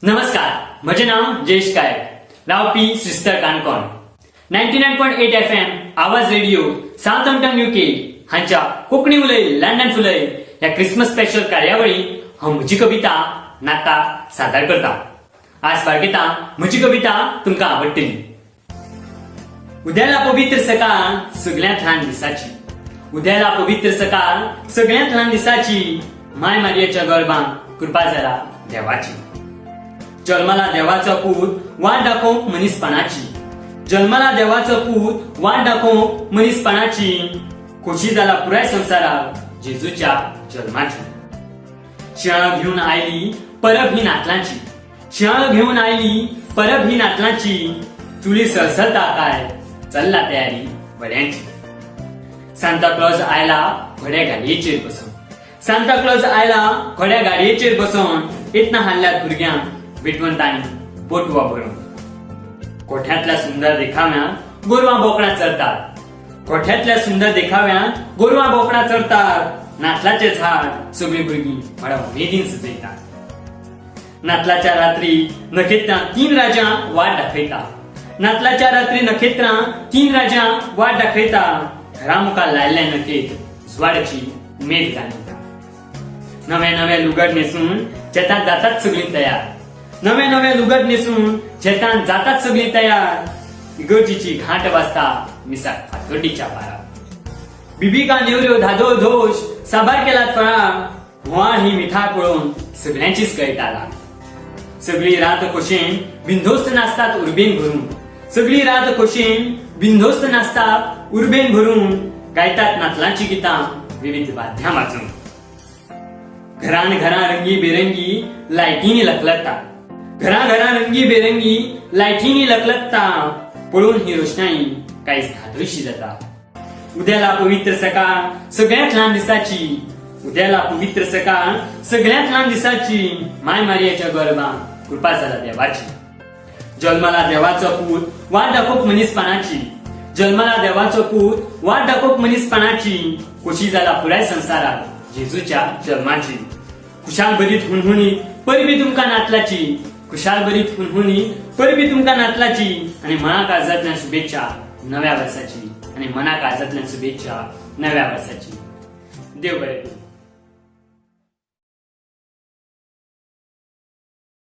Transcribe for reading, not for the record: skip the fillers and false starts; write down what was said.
नमस्कार, म्हजे नाव जयेश काय, रावपी श्रीस्थळ काणकोण. 99.8 FM आवाज रेडिओ साउथहॅम्प्टन UK हांच्या कोंकणी उलय लंडन फुलय ह्या क्रिसमस स्पेशल कार्यावळी हांव म्हजी कविता नाता सादर करता. आज बाळगिता म्हजी कविता तुमकां आवडटली. उद्याला पवित्र सकाळ सगळ्यांत ल्हान दिसाची, उद्याला पवित्र सकाळ सगळ्यांत ल्हान दिसाची, माय मारयेच्या गर्भांत कृपा जाला देवाची. जन्माला देवाचो पूत वाट दाखोवंक मनीसपणाची, जन्माला देवाचो पूत वाट दाखोवंक मनीसपणाची, खोशी जाला पुराय संवसाराक जेजूच्या जल्माची. शियाळो घेवन आयली परब ही नातलांची, शियाळो घेवन आयली परब ही नातलांची, चुली सळसळटा काय चल्ला तयारी वड्यांची. सांता क्लॉज आयला घोड्या गाडयेचेर बसून, सांता क्लॉज आयला घोड्या गाडयेचेर बसून, इतना हाडल्यात भुरग्यांक विटवंतांनी बोटवा भरून. कोठ्यातल्या सुंदर देखाव्यात गोरवां बोकडां चरतात, कोठ्यातल्या सुंदर देखाव्यात गोरवां बोकडां चरतात, नातलाचे झाड सगळीं भुरगीं व्हडा उमेदीन सजयतात. नातलाच्या रात्री नखेत्रां तीन राजां वाट दाखयता, नातलाच्या रात्री नखेत्रां तीन राजां वाट दाखयता, घरा मुखार लायल्ले नखेत्र उजवाडाची उमेद जाणवता. नवे नवे लुगड न्हेसून शेतांत जातात सगळीं तयार, नवे नवे लुगड न्हेसून शेतांत जातात सगळीं तयार, इगर्जीची घांट वाजता मिसाक फातोड्डीच्या पारार. बिबिका नेवऱ्यो धादो धोश साबार केलात फळार, व्हाळ ही मिठाळ पळोवन सगळ्यांचीच कळटाला. सगळी रात खोशेन बिनधोस्त नाचतात उर्बेन भरून, सगळी रात खोशेन बिनधोस्त नाचतात उर्बेन भरून, गायतात नातलांची गितां विविध वाद्यां वाजून. घरान घरां रंगी बेरंगी लायटींनी लखलखता, घरा घरा रंगी बेरंगी लायटींनी लखलखता, पळोवन ही रोषणाई कांयच धादोशी जाता. उद्याला पवित्र सकाळ सगळ्यांत ल्हान दिसाची, उद्याला पवित्र सकाळ सगळ्यांत ल्हान दिसाची, माय मारयेच्या गर्भांत कृपा जाला देवाची. जल्माला देवाचो पूत वाट दाखोवंक मनीसपणाची, जल्माला देवाचो पूत वाट दाखोवंक मनीसपणाची, खोशी जाला पुराय संवसाराक जेजूच्या जल्माची. खुशाल बरीत हुणहुणीत परबी तुमकां नातलाची, खुशाल बरीत हुणहुणीत परबी तुमकां नातलाची, आनी मना काळजांतल्यान शुभेच्छा नव्या वर्साची, आनी मना काळजांतल्यान शुभेच्छा नव्या वर्साची. देव बरें.